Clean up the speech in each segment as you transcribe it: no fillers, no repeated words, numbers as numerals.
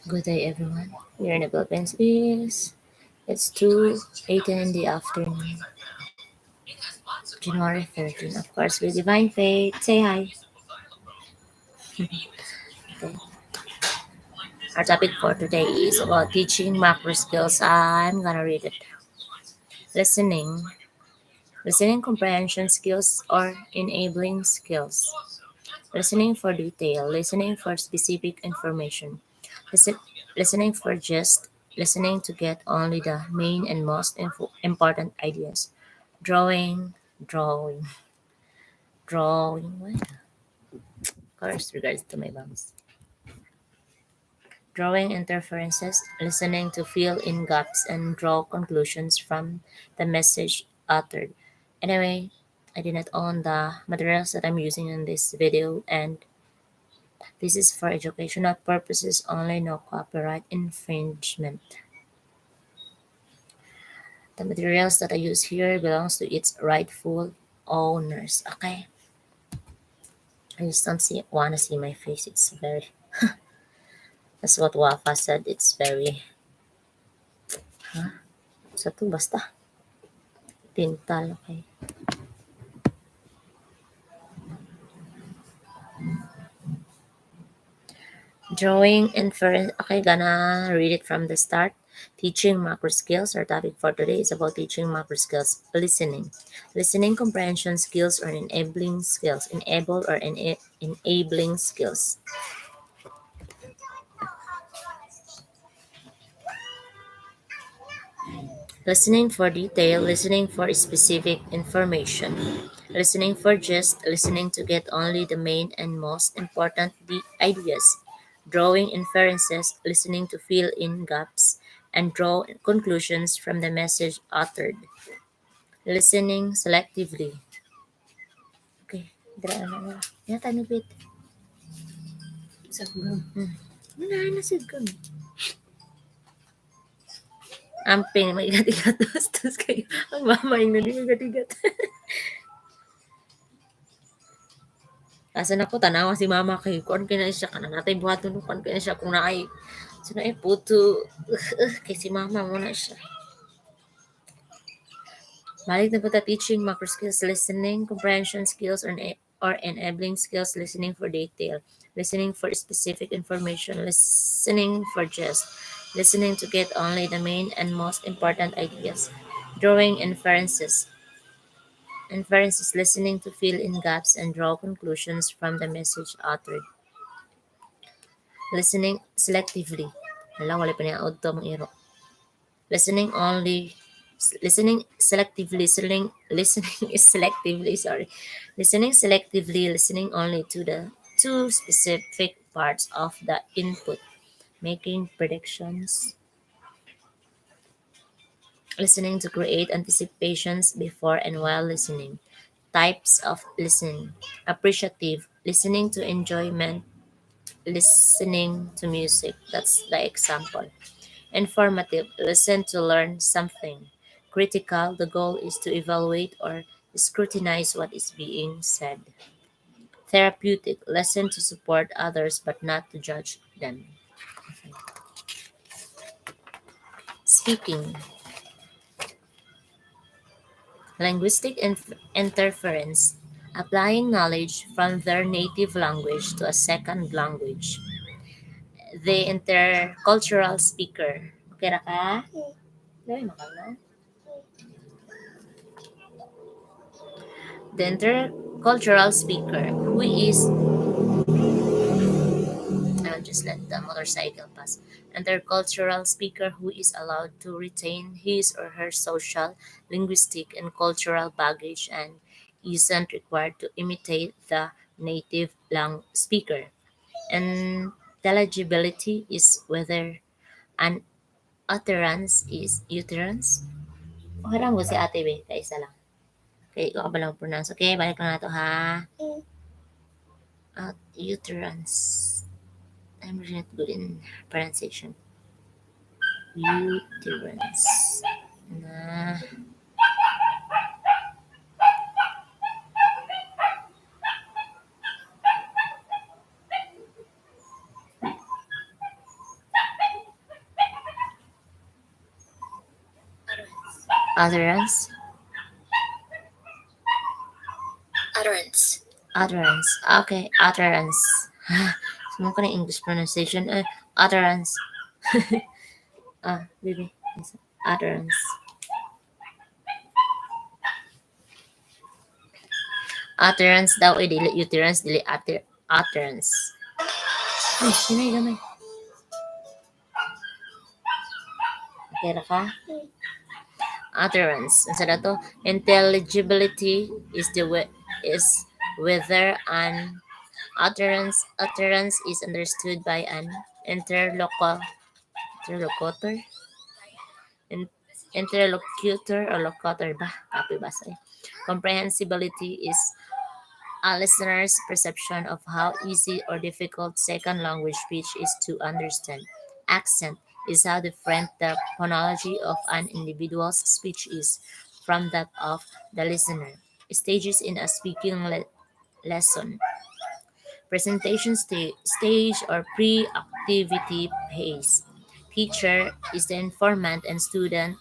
Good day, everyone. Here in the Philippines it's 2:18 in the afternoon, January 13. Of course, with divine faith. Say hi. Okay. Our topic for today is about teaching macro skills. I'm gonna read it. Listening, listening comprehension skills or enabling skills. Listening for detail, listening for specific information. Listen, listening for just listening to get only the main and most important ideas. Drawing, drawing, drawing. What? Of course, regards to my bangs. Drawing interferences, listening to fill in gaps and draw conclusions from the message uttered. Anyway, I did not own the materials that I'm using in this video, and this is for educational purposes only, no copyright infringement. The materials that I use here belongs to its rightful owners. Okay. I just don't wanna see my face. It's very that's what Wafa said. It's very sa to basta tintal. Okay. Drawing inference. Okay, gonna read it from the start. Teaching macro skills. Our topic for today is about teaching macro skills. Listening. Listening comprehension skills or enabling skills. Enable or enabling skills. Listening for detail, listening for specific information. Listening for just listening to get only the main and most important ideas. Drawing inferences, listening to fill in gaps and draw conclusions from the message uttered. Listening selectively. Okay, dira na. Yan tayo bit. Sa Hmm. Muna na sid kami. Amping, may gatigat bastos kayo. Ang mamaing na di may gatigat. Asa na ko tanawa si mama kay kuan kay na siya kana natay buhaton no kuan kay na siya kung naay sino ay puto kay si mama mo na siya. Balik na po ta teaching macro skills, listening, comprehension skills or enabling skills, listening for detail, listening for specific information, listening for just, listening to get only the main and most important ideas, drawing inferences, listening to fill in gaps and draw conclusions from the message uttered. Listening selectively. Hala, wala pa niya auto mong iro. Listening only, listening selectively, listening is selectively, sorry. Listening selectively, listening only to the two specific parts of the input, making predictions, listening to create anticipations before and while listening. Types of listening. Appreciative, listening to enjoyment, listening to music. That's the example. Informative, listen to learn something. Critical, the goal is to evaluate or scrutinize what is being said. Therapeutic, listen to support others but not to judge them. Speaking, linguistic interference, applying knowledge from their native language to a second language. The intercultural speaker. Okay ra ka? Dahil makal na. The intercultural speaker, who is I'll just let the motorcycle pass. Intercultural speaker who is allowed to retain his or her social, linguistic, and cultural baggage and isn't required to imitate the native speaker. Intelligibility is whether an utterance. Okay lang mo si ate be, kaisa lang. Okay, ikaw ka ba lang pronounce? Okay, balik lang na to ha. Utterance. I'm really not good in pronunciation. Utterance. Na. Utterance. Utterance. Utterance. Okay, utterance. Semua ko na English pronunciation. Utterance. Baby. Utterance. Utterance daw ay dili uterance, dili utterance. Ay, sinay gamay. Okay ra ka? Utterance. Unsa dato? Intelligibility is whether an utterance is understood by an interlocutor in, interlocutor or locutor ba? Copy ba sa'yo? Comprehensibility is a listener's perception of how easy or difficult second language speech is to understand. Accent is how different the phonology of an individual's speech is from that of the listener. Stages in a speaking lesson. Presentation stage or pre-activity phase. Teacher is the informant and students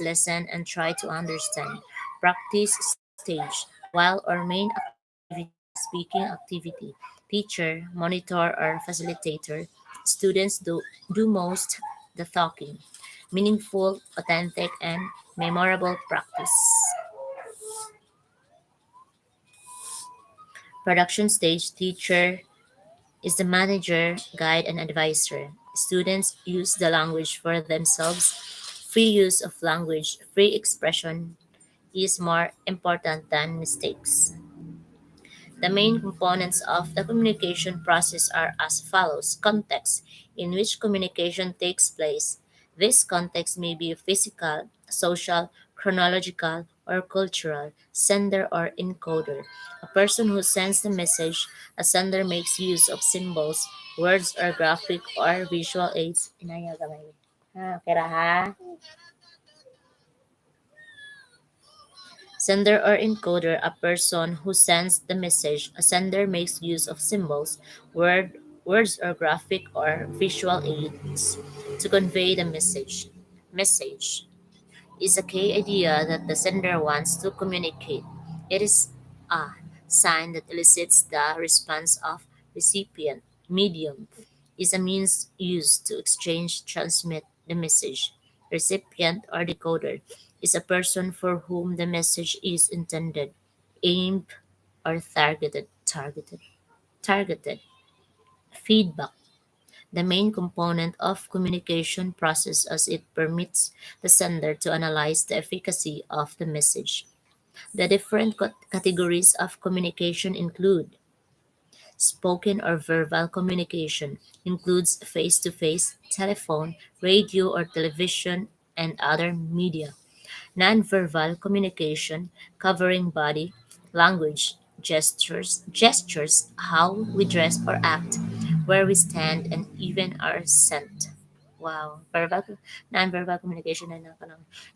listen and try to understand. Practice stage. While or main activity, speaking activity. Teacher, monitor or facilitator. Students do most the talking. Meaningful, authentic, and memorable practice. Production stage. Teacher is the manager, guide, and advisor. Students use the language for themselves. Free use of language, free expression is more important than mistakes. The main components of the communication process are as follows: context, in which communication takes place. This context may be physical, social, chronological, or cultural. Sender or encoder. A person who sends the message, a sender makes use of symbols, words, or graphic or visual aids. Inaya gamay. Okay ra ha? Sender or encoder, a person who sends the message. A sender makes use of symbols, words or graphic or visual aids to convey the message. Message is a key idea that the sender wants to communicate. It is a sign that elicits the response of recipient. Medium is a means used to exchange, transmit the message. Recipient or decoder is a person for whom the message is intended, aimed, or targeted. Feedback, the main component of communication process as it permits the sender to analyze the efficacy of the message. The different categories of communication include spoken or verbal communication, includes face-to-face, telephone, radio or television, and other media. Nonverbal communication, covering body, language, gestures, how we dress or act, where we stand, and even our scent. Wow. Non-verbal communication na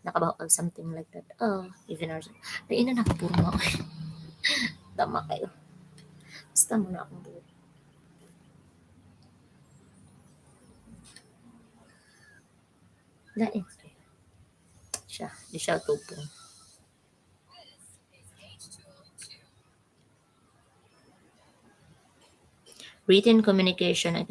nakabaw or something like that. Oh, even our scent. Dahil na nakapuro mo. Tama kayo. Basta mo na akong buhay. Lain. Siya. Di siya tupong. Written communication.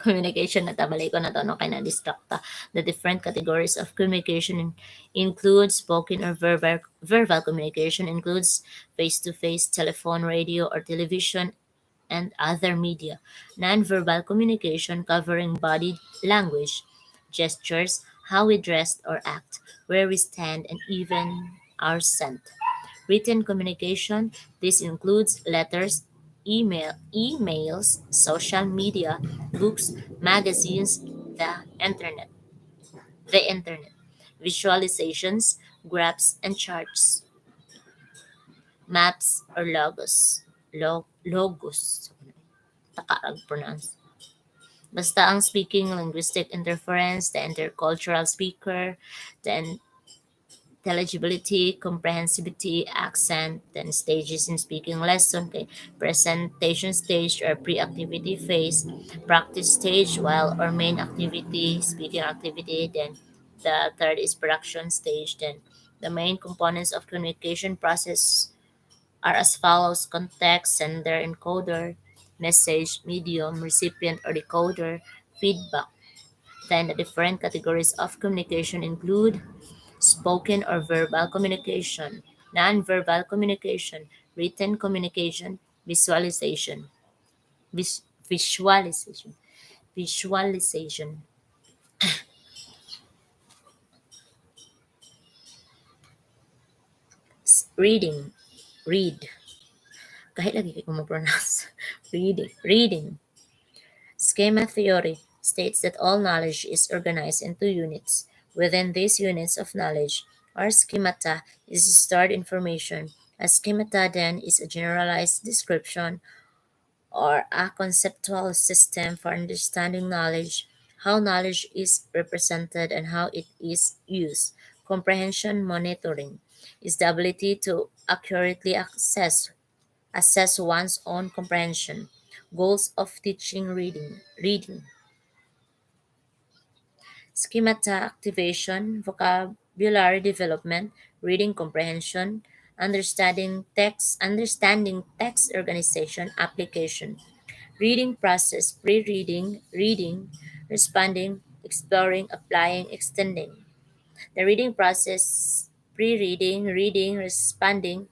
Communication na tabalay ko na to no kay na distracta. The different categories of communication include spoken or verbal communication, includes face-to-face, telephone, radio or television, and other media. Nonverbal communication, covering body language, gestures, how we dress or act, where we stand, and even our scent. Written communication, this includes letters, emails, social media, books, magazines, internet, the internet, visualizations, graphs and charts, maps or logos. Takarag pronounce. Basta ang speaking, linguistic interference, the intercultural speaker, the intelligibility, comprehensibility, accent, then stages in speaking lesson, okay, presentation stage or pre-activity phase, practice stage while or main activity, speaking activity, then The third is production stage. Then the main components of communication process are as follows: context, sender, encoder, message, medium, recipient or decoder, feedback. Then the different categories of communication include spoken or verbal communication, non-verbal communication, written communication, visualization, visualization, visualization, reading, read. Kahit lagi kayo kung pronounce reading. Schema theory states that all knowledge is organized into units. Within these units of knowledge, or schemata, is stored information. A schemata then is a generalized description or a conceptual system for understanding knowledge, how knowledge is represented, and how it is used. Comprehension monitoring is the ability to accurately assess one's own comprehension. Goals of teaching reading. Schemata activation, vocabulary development, reading comprehension, understanding text organization, application. Reading process, pre-reading, reading, responding, exploring, applying, extending. The reading process, pre-reading, reading, responding,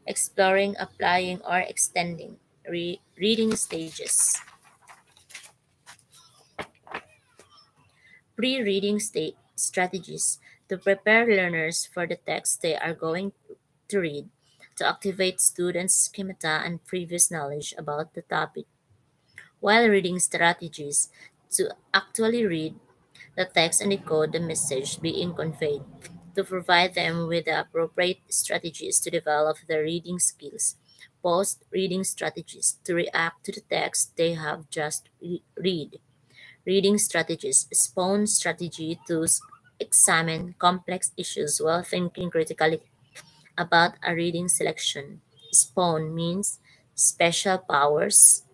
exploring, applying, or extending. Reading stages. Pre-reading strategies to prepare learners for the text they are going to read, to activate students' schemata and previous knowledge about the topic, while reading strategies to actually read the text and decode the message being conveyed, to provide them with the appropriate strategies to develop their reading skills, post reading strategies to react to the text they have just read, reading strategies, spawn strategy to examine complex issues while thinking critically about a reading selection. Spawn means special powers,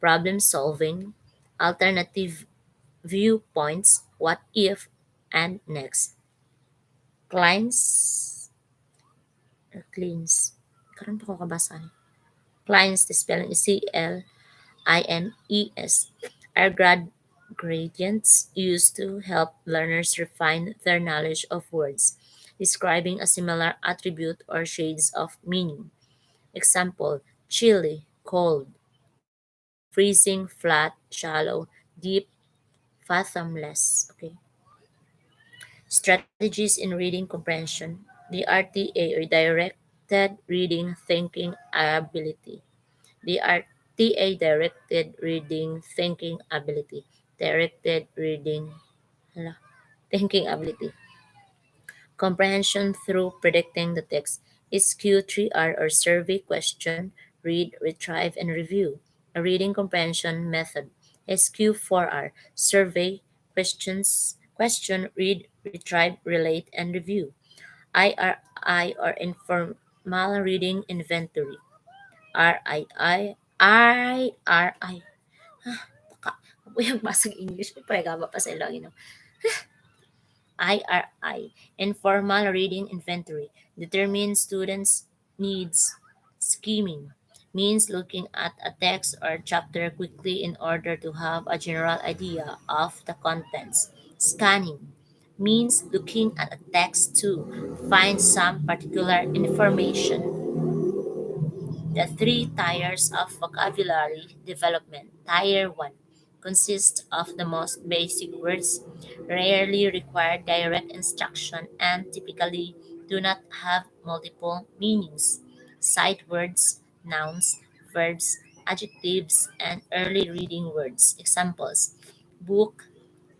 problem solving, alternative viewpoints, what if, and next. Clients, cleans. Karon pa ko kabasa ni. Clients, the spelling is CLINES, are gradients used to help learners refine their knowledge of words, describing a similar attribute or shades of meaning. Example, chilly, cold, freezing, flat, shallow, deep, fathomless. Okay. Strategies in reading comprehension. The RTA or directed reading thinking ability. The RTA directed reading thinking ability. Directed reading hala, thinking ability. Comprehension through predicting the text is Q3R or survey question, read, retrieve, and review. A reading comprehension method is Q4R survey, question, read, retrieve, relate, and review. IRI or informal reading inventory. RII. Baka, ako yung basag English. Pagkaba pa sa ilangin. IRI, Informal Reading Inventory, determines students' needs. Skimming means looking at a text or chapter quickly in order to have a general idea of the contents. Scanning means looking at a text to find some particular information. The three tiers of vocabulary development. Tier 1 consists of the most basic words, rarely require direct instruction, and typically do not have multiple meanings. Sight words, nouns, verbs, adjectives, and early reading words. Examples: book,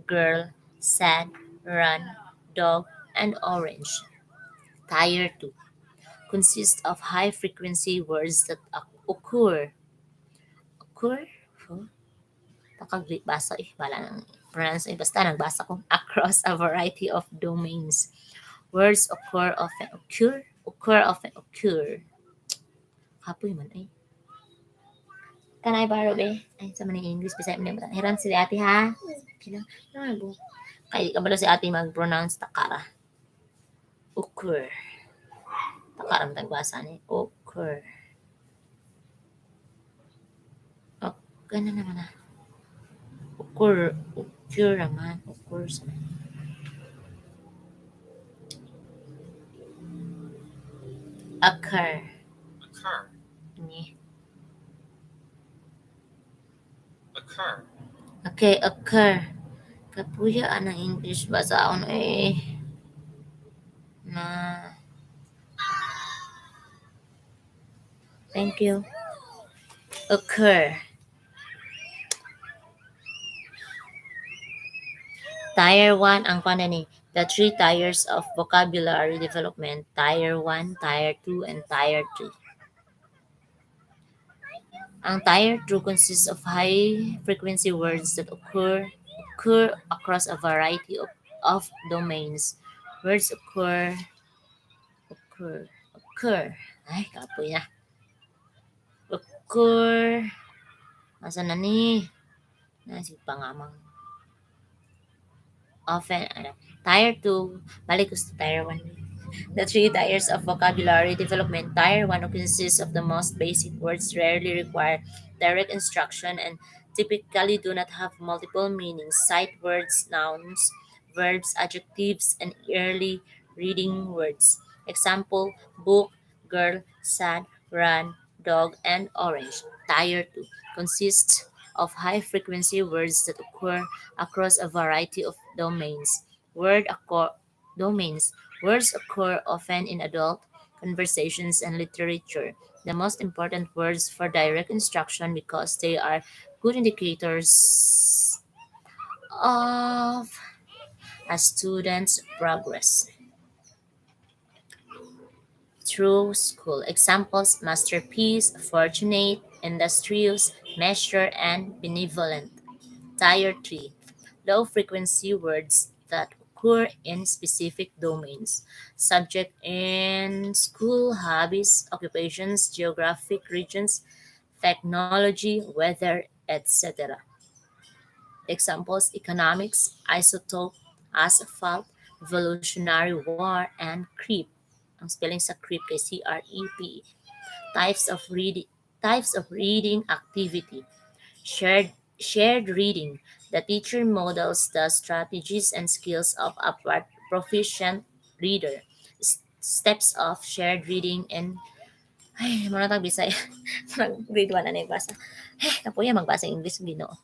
girl, sad, run, dog, and orange. Tier 2 consists of high frequency words that occur, huh? Basa bala nang pronounce basta nagbasa ko, across a variety of domains. Words occur. Kapoy man ay. Kanay baro be. Ay, sa man English, bisaya man yung hiran sila ate ha. Kailang, Kay di kabalo si ate mag-pronounce takara. Occur. Takara ang tagbasa ni. Occur. Oh, ganun naman na. Occur. Occur naman. Occur sa occur. Occur. Ni. Occur. Okay, occur. Kapuya ang English basaon na. Thank you. Occur. Tier 1 ang kanani. The three tiers of vocabulary development. Tier 1, Tier 2, and Tier 3. Ang Tier 2 consists of high-frequency words that occur across a variety of domains. Words occur. Ay, kapoy na. Occur. Asa na ni? Nasi pangamang. Often, Tier 2, balik ko sa Tier 1. The three tiers of vocabulary development. Tier 1 consists of the most basic words, rarely require direct instruction, and typically do not have multiple meanings. Sight words, nouns, verbs, adjectives, and early reading words. Example, book, girl, sad, run, dog, and orange. Tier 2 consists of high frequency words that occur across a variety of domains. Domains. Words occur often in adult conversations and literature. The most important words for direct instruction because they are good indicators of a student's progress through school. Examples: masterpiece, fortunate, industrious, measure, and benevolent. Tier 3: low frequency words that occur in specific domains. Subject in school, hobbies, occupations, geographic regions, technology, weather, etc. Examples: economics, isotope, asphalt, revolutionary war, and creep. Ang spelling sa creep kay CREP. Types of reading Types of reading activity. Shared reading. The teacher models the strategies and skills of a proficient reader. Steps of shared reading and ay, mo na tag Bisaya. Grade 1 na nagbasa. Napuya magbasa English Ginoo.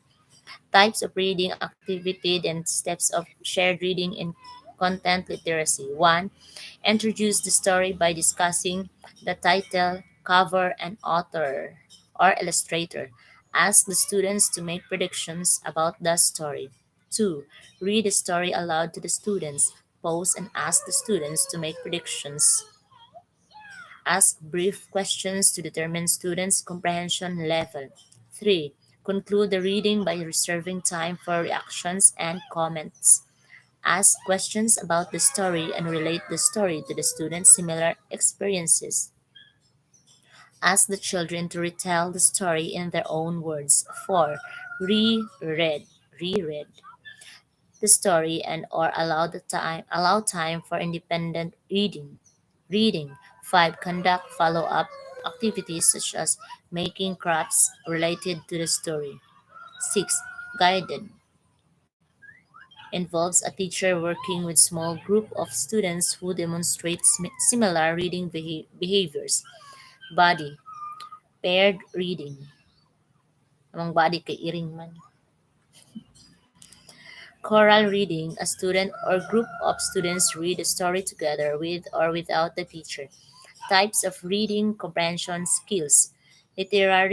Types of reading activity and steps of shared reading in content literacy. 1. Introduce the story by discussing the title, cover, and author or illustrator. Ask the students to make predictions about the story. 2. Read the story aloud to the students. Pause and ask the students to make predictions. Ask brief questions to determine students' comprehension level. 3. Conclude the reading by reserving time for reactions and comments. Ask questions about the story and relate the story to the students' similar experiences. Ask the children to retell the story in their own words. 4. Reread the story and or allow time for independent reading. 5. Conduct follow-up activities such as making crafts related to the story. 6. Guided involves a teacher working with small group of students who demonstrate similar reading behaviors. Body paired reading. Among body kay iring man. Choral reading, a student or group of students read a story together with or without the teacher. Types of reading comprehension skills. Literal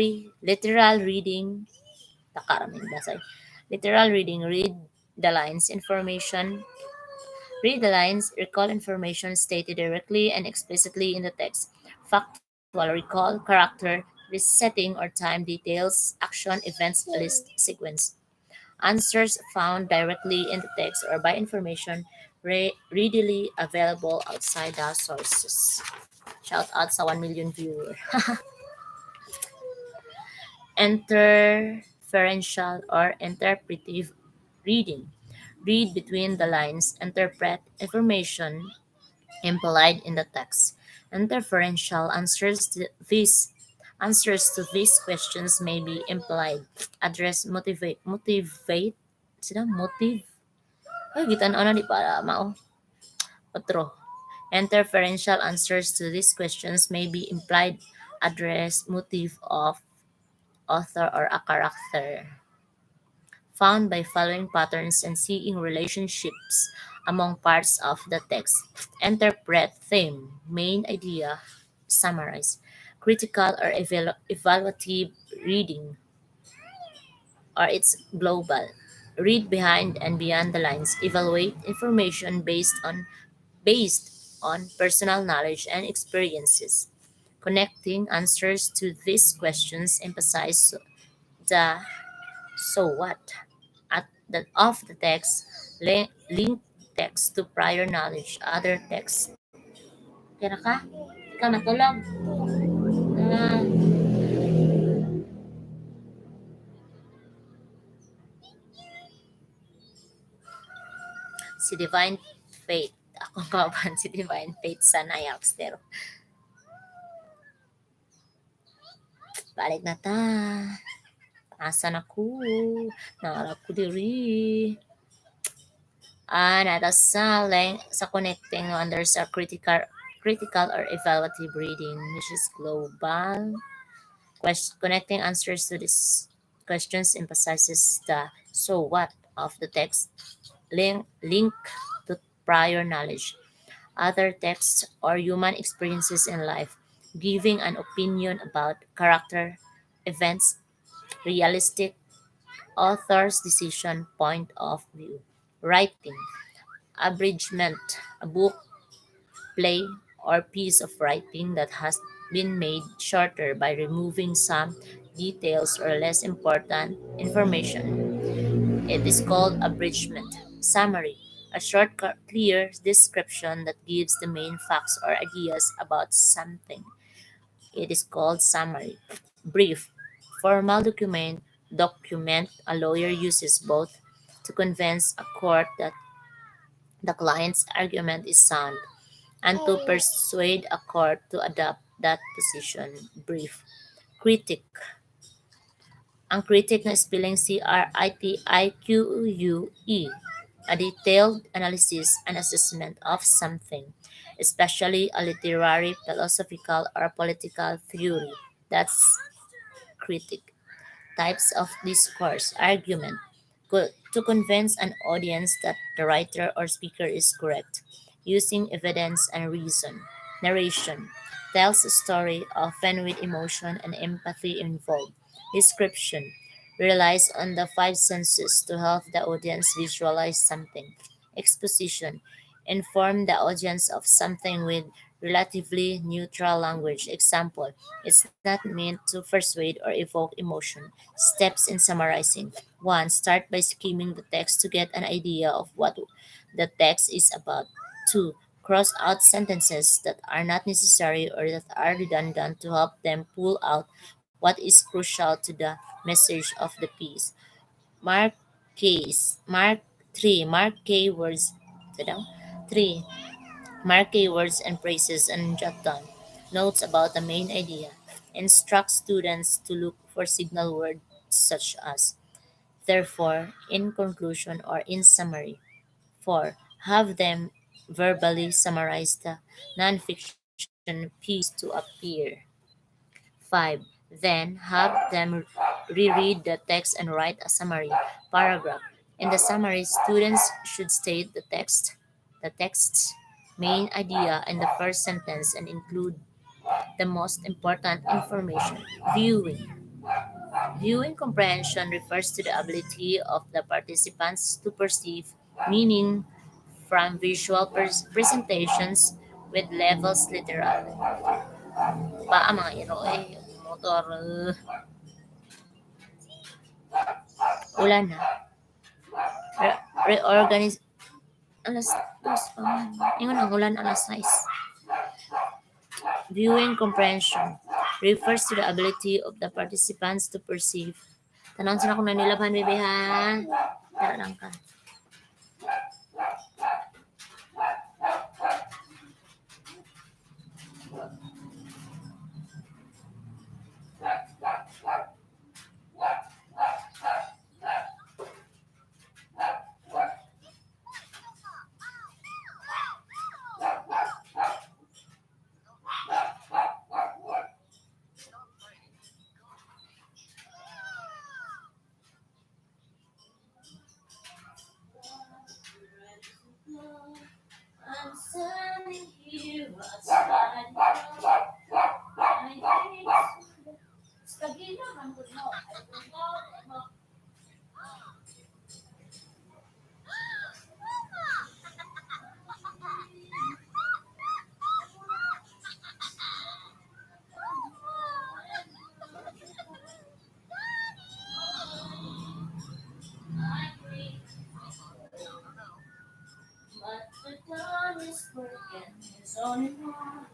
reading, takaraming basay. Literal reading, the lines, information, read the lines, recall information stated directly and explicitly in the text. Factual, recall character, setting or time details, action, events, list, sequence. Answers found directly in the text or by information readily available outside the sources. Shout out sa 1 million viewer. Interferential or interpretive reading. read between the lines, interpret information implied in the text. Interferential answers to these questions may be implied, address, motivate, sila motive. Ay, gitan ana di para mao. Otro. Interferential answers to these questions may be implied, address, motive of author or a character, found by following patterns and seeing relationships among parts of the text. Interpret theme, main idea, summarize. Critical or evaluative reading, or it's global. Read behind and beyond the lines. Evaluate information based on personal knowledge and experiences. Connecting answers to these questions emphasize the so what at the of the text, link text to prior knowledge, other text. Kira ka? Ikaw matulog. Ah, si Divine Faith. Ako kauban si Divine Faith sa Nayaps. Pero balik na ta. Asan ako? Naarap ko diri. Nata sa connecting under sa critical or evaluative reading, which is global. Connecting answers to these questions emphasizes the so what of the text, link to prior knowledge, other texts, or human experiences in life, giving an opinion about character, events, realistic author's decision point of view. Writing, abridgment, a book, play, or piece of writing that has been made shorter by removing some details or less important information. It is called abridgment. Summary, a short, clear description that gives the main facts or ideas about something. It is called summary. Brief, formal document a lawyer uses both to convince a court that the client's argument is sound and to persuade a court to adopt that position. Brief. Critic. Ang critic na spelling CRITIQUE. A detailed analysis and assessment of something, especially a literary, philosophical, or political theory. That's critic. Types of discourse, argument, to convince an audience that the writer or speaker is correct, using evidence and reason. Narration, tells a story often with emotion and empathy involved. Description, relies on the five senses to help the audience visualize something. Exposition, inform the audience of something with relatively neutral language. Example, it's not meant to persuade or evoke emotion. Steps in summarizing. 1. Start by skimming the text to get an idea of what the text is about. 2. Cross out sentences that are not necessary or that are redundant to help them pull out what is crucial to the message of the piece. Mark case. Mark 3. Mark keywords. 3. Mark keywords and phrases and jot down notes about the main idea. Instruct students to look for signal words such as therefore, in conclusion, or in summary. 4. Have them verbally summarize the nonfiction piece to appear. 5. Then have them reread the text and write a summary paragraph. In the summary, students should state the text's main idea in the first sentence and include the most important information. Viewing. Viewing comprehension refers to the ability of the participants to perceive meaning from visual presentations with levels literal. Pa ang mga iro motor, ulan na. Reorganize, alas 2 pa man. Ingon ang ulan alas 6. Viewing comprehension refers to the ability of the participants to perceive. Tanong sila kung nanilabhan, bebe ha. Tara lang ka. I'm standing here outside my face. Stagina man gud mo. I don't know. I agree, but the dawn is broken. There's only one.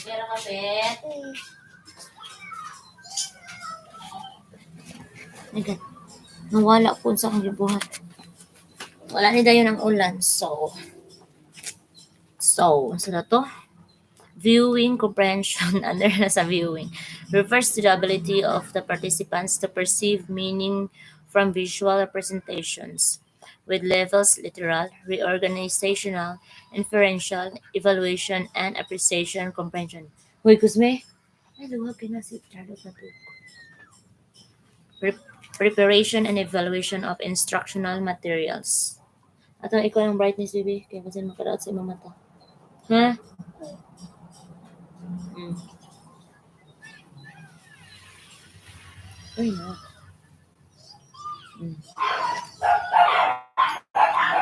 Pera ka, Bet. Agad. Nawala po sa akong gibuhat. Wala ni dayon ang ulan. So, na to? Viewing comprehension under sa viewing refers to the ability of the participants to perceive meaning from visual representations with levels literal, reorganizational, inferential, evaluation, and appreciation comprehension. Hoy, Kusme! Ay, luwag ka na si Charlotte na to. Pre- Preparation and evaluation of instructional materials. Ato, ikaw yung brightness, baby. Kaya kasi makaraot sa imong mata. Ha? Mm. Uy, no. Mm.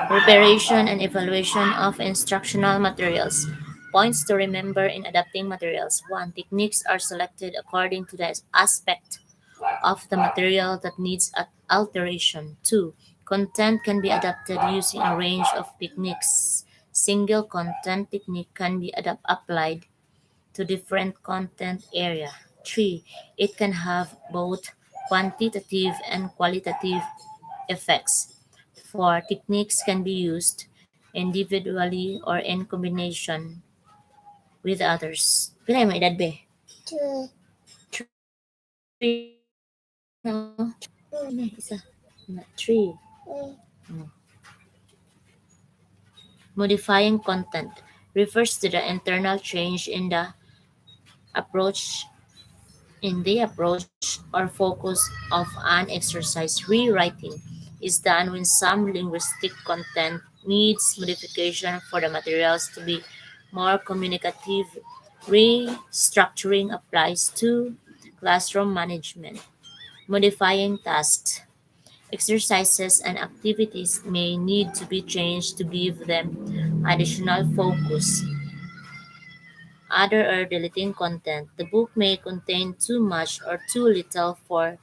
Preparation and evaluation of instructional materials. Points to remember in adapting materials. 1. Techniques are selected according to the aspect of the material that needs alteration. 2. Content can be adapted using a range of techniques. Single content technique can be applied to different content area. 3. It can have both quantitative and qualitative effects. 4. Techniques can be used individually or in combination with others. Pila mo edad be? 3 no? Isa. 3. Modifying content refers to the internal change approach approach or focus of an exercise. Rewriting is done when some linguistic content needs modification for the materials to be more communicative. Restructuring applies to classroom management. Modifying tasks. Exercises and activities may need to be changed to give them additional focus. Other or deleting content. The book may contain too much or too little for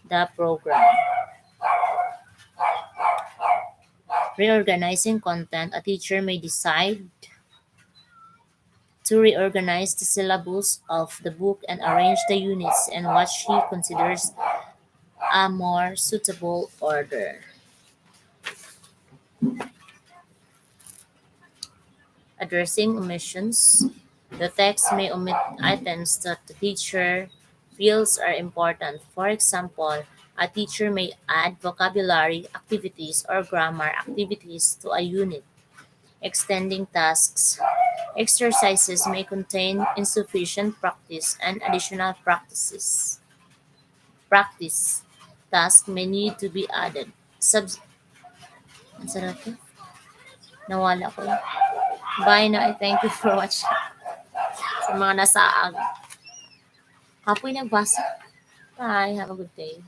the program. Reorganizing content. A teacher may decide to reorganize the syllabus of the book and arrange the units and what she considers a more suitable order. Addressing omissions. The text may omit items that the teacher feels are important. For example, a teacher may add vocabulary activities or grammar activities to a unit. Extending tasks. Exercises may contain insufficient practice and additional practice. Tasks may need to be added. Ang sarap to? Nawala ko. Bye na. Thank you for watching. Sa mga nasaag. Kapoy nagbasa. Bye. Have a good day.